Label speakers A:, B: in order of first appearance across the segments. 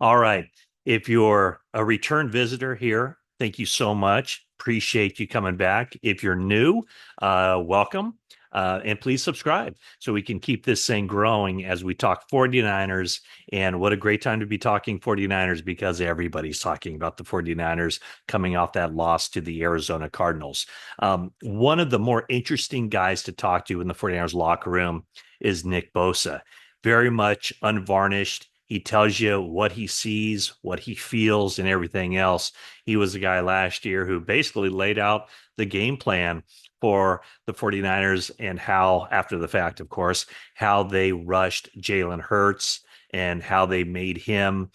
A: All right. If you're a return visitor here, thank you so much. Appreciate you coming back. If you're new, welcome. And please subscribe so we can keep this thing growing as we talk 49ers. And what a great time to be talking 49ers because everybody's talking about the 49ers coming off that loss to the Arizona Cardinals. One of the more interesting guys to talk to in the 49ers locker room is Nick Bosa. Very much unvarnished. He tells you what he sees, what he feels, and everything else. He was the guy last year who basically laid out the game plan for the 49ers and how, after the fact, of course, how they rushed Jalen Hurts and how they made him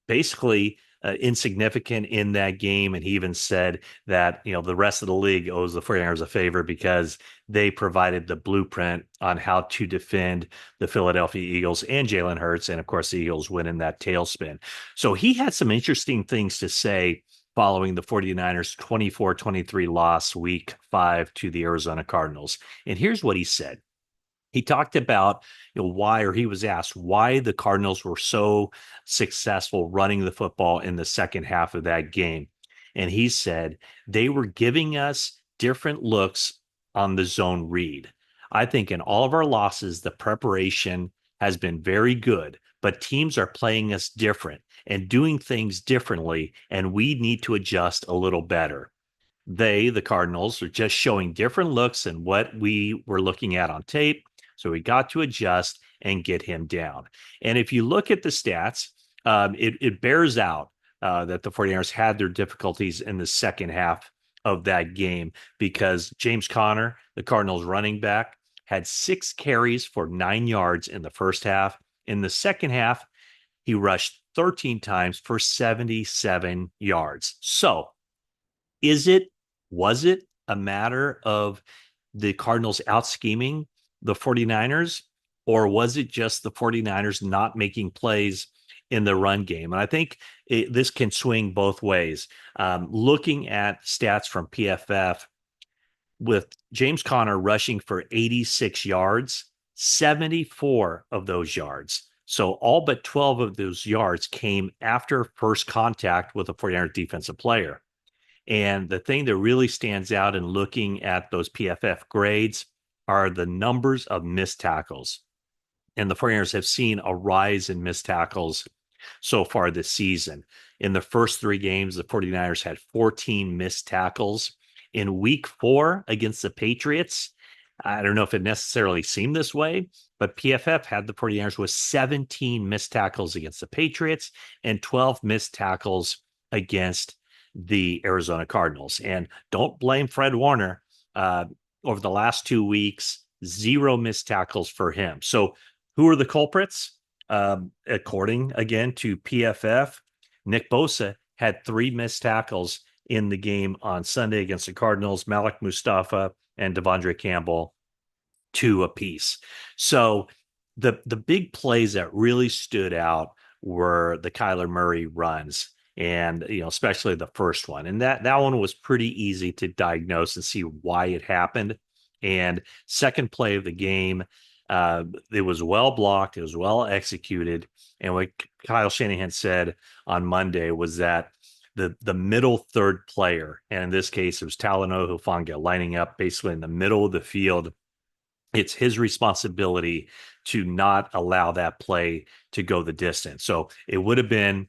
A: basically insignificant in that game. And he even said that, the rest of the league owes the 49ers a favor because they provided the blueprint on how to defend the Philadelphia Eagles and Jalen Hurts. And of course, the Eagles win in that tailspin. So he had some interesting things to say following the 49ers 24-23 loss week 5 to the Arizona Cardinals. And here's what he said. He talked about why, or he was asked why the Cardinals were so successful running the football in the second half of that game. And he said they were giving us different looks on the zone read. I think in all of our losses, the preparation has been very good, but teams are playing us different and doing things differently, and we need to adjust a little better. The Cardinals, are just showing different looks than what we were looking at on tape. So we got to adjust and get him down. And if you look at the stats, it bears out that the 49ers had their difficulties in the second half of that game because James Conner, the Cardinals running back, had 6 carries for 9 yards in the first half. In the second half, he rushed 13 times for 77 yards. So was it a matter of the Cardinals out scheming the 49ers, or was it just the 49ers not making plays in the run game? And I think this can swing both ways. Looking at stats from PFF, with James Conner rushing for 86 yards, 74 of those yards. So all but 12 of those yards came after first contact with a 49ers defensive player. And the thing that really stands out in looking at those PFF grades are the numbers of missed tackles. And the 49ers have seen a rise in missed tackles so far this season. In the first 3 games, the 49ers had 14 missed tackles. In week 4 against the Patriots, I don't know if it necessarily seemed this way, but PFF had the 49ers with 17 missed tackles against the Patriots and 12 missed tackles against the Arizona Cardinals. And don't blame Fred Warner. Over the last 2 weeks, 0 missed tackles for him. So who are the culprits? According, again, to PFF, Nick Bosa had 3 missed tackles in the game on Sunday against the Cardinals. Malik Mustafa and Devondre Campbell, 2 apiece. So the big plays that really stood out were the Kyler Murray runs, and especially the first one, and that one was pretty easy to diagnose and see why it happened. And second play of the game, it was well blocked, it was well executed, and what Kyle Shanahan said on Monday was that the middle third player, and in this case it was Talanoa Hufanga, lining up basically in the middle of the field. It's his responsibility to not allow that play to go the distance. So it would have been,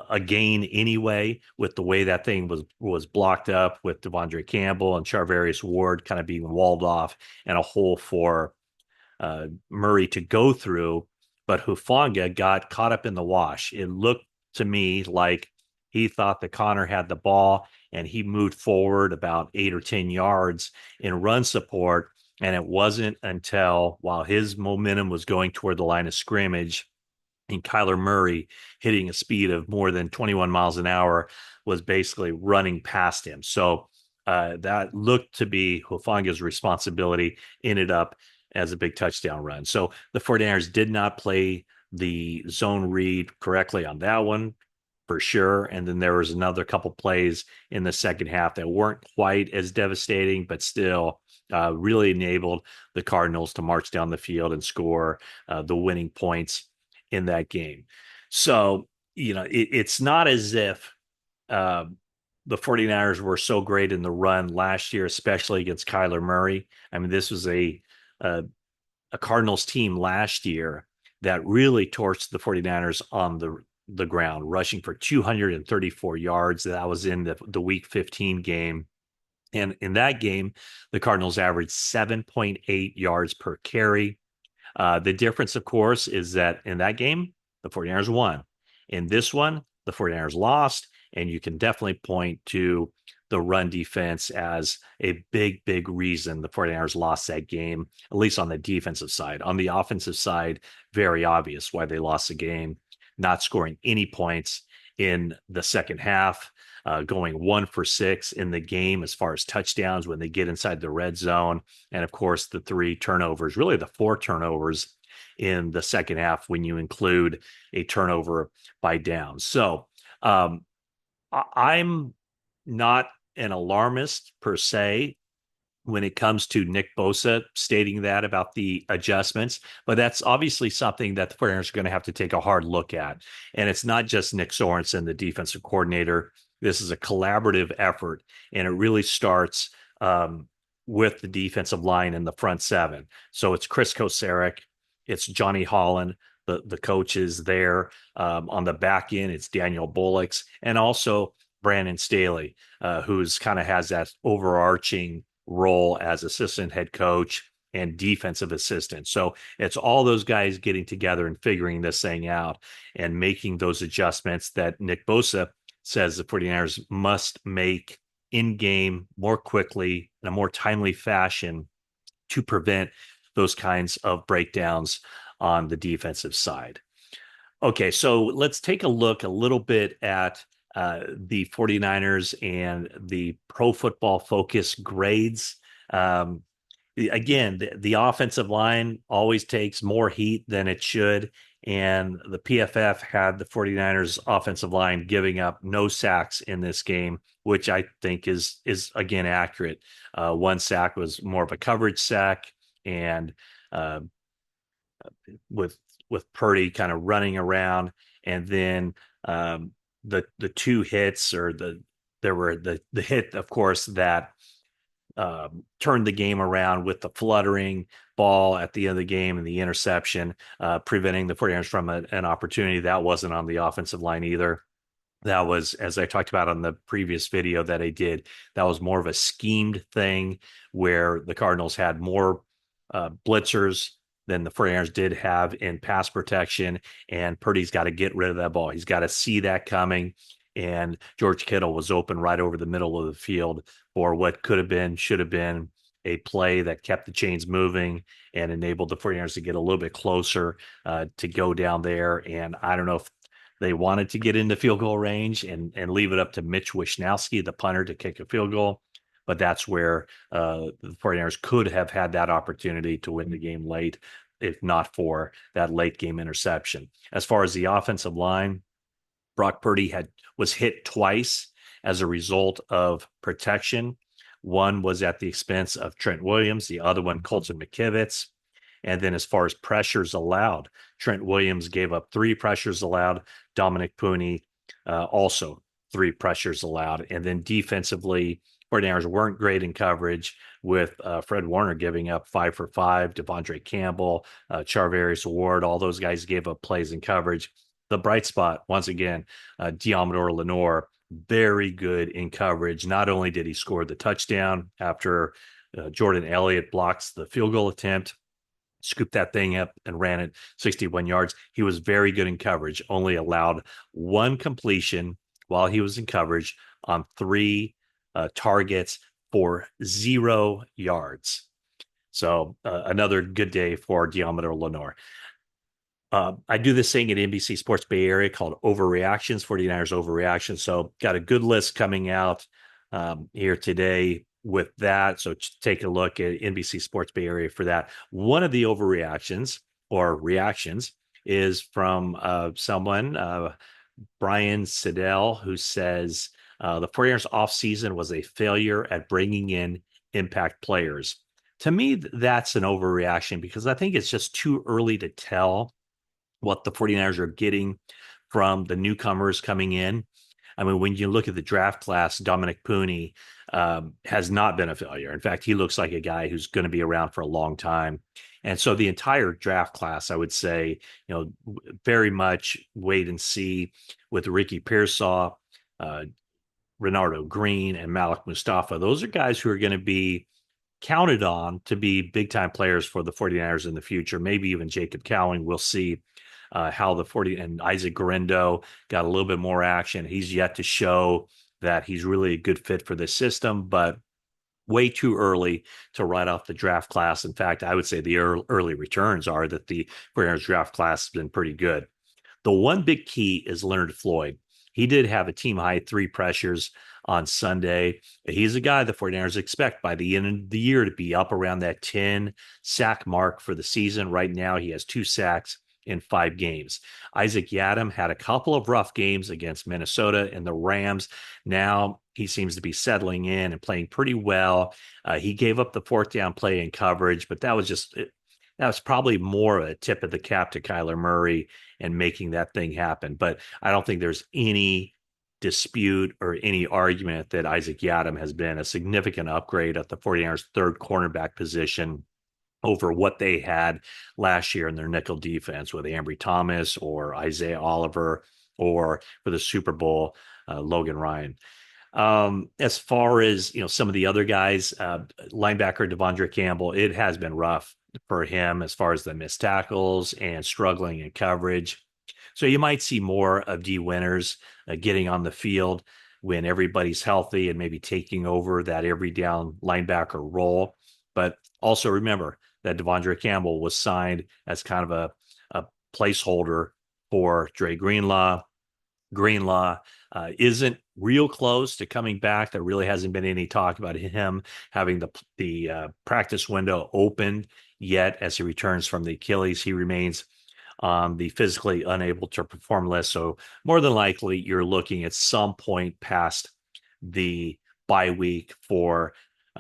A: a gain anyway with the way that thing was blocked up with Devondre Campbell and Charvarius Ward kind of being walled off and a hole for Murray to go through. But Hufanga got caught up in the wash. It looked to me like he thought that Connor had the ball and he moved forward about 8 or 10 yards in run support. And it wasn't until while his momentum was going toward the line of scrimmage and Kyler Murray hitting a speed of more than 21 miles an hour was basically running past him. So that looked to be Hufanga's responsibility, ended up as a big touchdown run. So the 49ers did not play the zone read correctly on that one for sure. And then there was another couple plays in the second half that weren't quite as devastating, but still really enabled the Cardinals to march down the field and score the winning points in that game. So, it's not as if uh, the 49ers were so great in the run last year, especially against Kyler Murray. I mean, this was a, a Cardinals team last year that really torched the 49ers on the ground, rushing for 234 yards. That was in the week 15 game. And in that game, the Cardinals averaged 7.8 yards per carry. The difference, of course, is that in that game, the 49ers won. In this one, the 49ers lost. And you can definitely point to the run defense as a big, big reason the 49ers lost that game, at least on the defensive side. On the offensive side, very obvious why they lost the game, not scoring any points in the second half. Going 1 for 6 in the game as far as touchdowns when they get inside the red zone. And of course, the 3 turnovers, really the 4 turnovers in the second half when you include a turnover by down. So I'm not an alarmist per se when it comes to Nick Bosa stating that about the adjustments, but that's obviously something that the 49ers are going to have to take a hard look at. And it's not just Nick Sorensen, the defensive coordinator. This is a collaborative effort, and it really starts with the defensive line and the front seven. So it's Chris Kocurek, it's Johnny Holland, the coaches there. On the back end, it's Daniel Bullocks, and also Brandon Staley, who's kind of has that overarching role as assistant head coach and defensive assistant. So it's all those guys getting together and figuring this thing out and making those adjustments that Nick Bosa says the 49ers must make in game more quickly in a more timely fashion to prevent those kinds of breakdowns on the defensive side. Okay, so let's take a look a little bit at the 49ers and the Pro Football Focus grades. Um, Again, the offensive line always takes more heat than it should. And the PFF had the 49ers offensive line giving up no sacks in this game, which I think is again accurate. One sack was more of a coverage sack, and uh, with Purdy kind of running around, and then the two hits or there were the hit, of course, that turned the game around with the fluttering ball at the end of the game and the interception, preventing the 49ers from an opportunity that wasn't on the offensive line either. That was, as I talked about on the previous video that I did, that was more of a schemed thing where the Cardinals had more blitzers than the 49ers did have in pass protection. And Purdy's got to get rid of that ball. He's got to see that coming. And George Kittle was open right over the middle of the field for what could have been, should have been a play that kept the chains moving and enabled the 49ers to get a little bit closer to go down there. And I don't know if they wanted to get into field goal range and leave it up to Mitch Wishnowsky, the punter, to kick a field goal. But that's where the 49ers could have had that opportunity to win the game late, if not for that late game interception. As far as the offensive line, Brock Purdy was hit twice as a result of protection. One was at the expense of Trent Williams, the other one, Colton McKivitz. And then as far as pressures allowed, Trent Williams gave up 3 pressures allowed. Dominic Pooney also 3 pressures allowed. And then defensively, 49ers weren't great in coverage with Fred Warner giving up 5 for 5, Devondre Campbell, Charvarius Ward, all those guys gave up plays in coverage. The bright spot, once again, Deommodore Lenoir, very good in coverage. Not only did he score the touchdown after Jordan Elliott blocks the field goal attempt, scooped that thing up and ran it 61 yards. He was very good in coverage, only allowed 1 completion while he was in coverage on 3 targets for 0 yards. So another good day for Deommodore Lenoir. I do this thing at NBC Sports Bay Area called Overreactions, 49ers Overreactions. So got a good list coming out here today with that. So take a look at NBC Sports Bay Area for that. One of the overreactions or reactions is from someone, Brian Siddell, who says the 49ers offseason was a failure at bringing in impact players. To me, that's an overreaction because I think it's just too early to tell what the 49ers are getting from the newcomers coming in. I mean, when you look at the draft class, Dominic Pooney has not been a failure. In fact, he looks like a guy who's going to be around for a long time. And so the entire draft class, I would say, very much wait and see with Ricky Pearsall, uh, Renardo Green, and Malik Mustafa. Those are guys who are going to be counted on to be big time players for the 49ers in the future. Maybe even Jacob Cowing. We'll see how the 40 and Isaac Guerendo got a little bit more action. He's yet to show that he's really a good fit for this system, but way too early to write off the draft class. In fact, I would say the early returns are that the 49ers draft class has been pretty good. The one big key is Leonard Floyd. He did have a team high 3 pressures on Sunday. He's a guy the 49ers expect by the end of the year to be up around that 10 sack mark for the season. Right now, he has 2 sacks in 5 games. Isaac Yiadom had a couple of rough games against Minnesota and the Rams. Now he seems to be settling in and playing pretty well. He gave up the 4th down play in coverage, but that was probably more a tip of the cap to Kyler Murray and making that thing happen. But I don't think there's any dispute or any argument that Isaac Yiadom has been a significant upgrade at the 49ers' 3rd cornerback position over what they had last year in their nickel defense with Ambry Thomas or Isaiah Oliver or for the Super Bowl, Logan Ryan. As far as some of the other guys, linebacker Devondre Campbell, it has been rough for him as far as the missed tackles and struggling in coverage. So you might see more of D Winters getting on the field when everybody's healthy and maybe taking over that every down linebacker role. But also remember that Devondre Campbell was signed as kind of a placeholder for Dre Greenlaw. Greenlaw isn't real close to coming back. There really hasn't been any talk about him having the practice window opened yet as he returns from the Achilles. He remains on the physically unable to perform list. So more than likely, you're looking at some point past the bye week for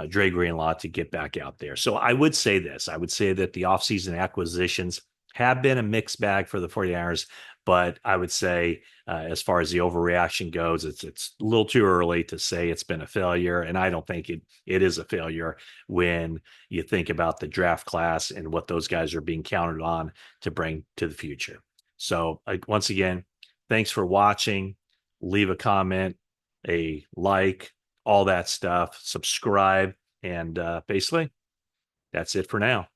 A: Dre Greenlaw to get back out there. So I would say this. I would say that the offseason acquisitions have been a mixed bag for the 49ers, but I would say as far as the overreaction goes, it's a little too early to say it's been a failure. And I don't think it is a failure when you think about the draft class and what those guys are being counted on to bring to the future. So once again, thanks for watching. Leave a comment, a like, all that stuff, subscribe, and basically that's it for now.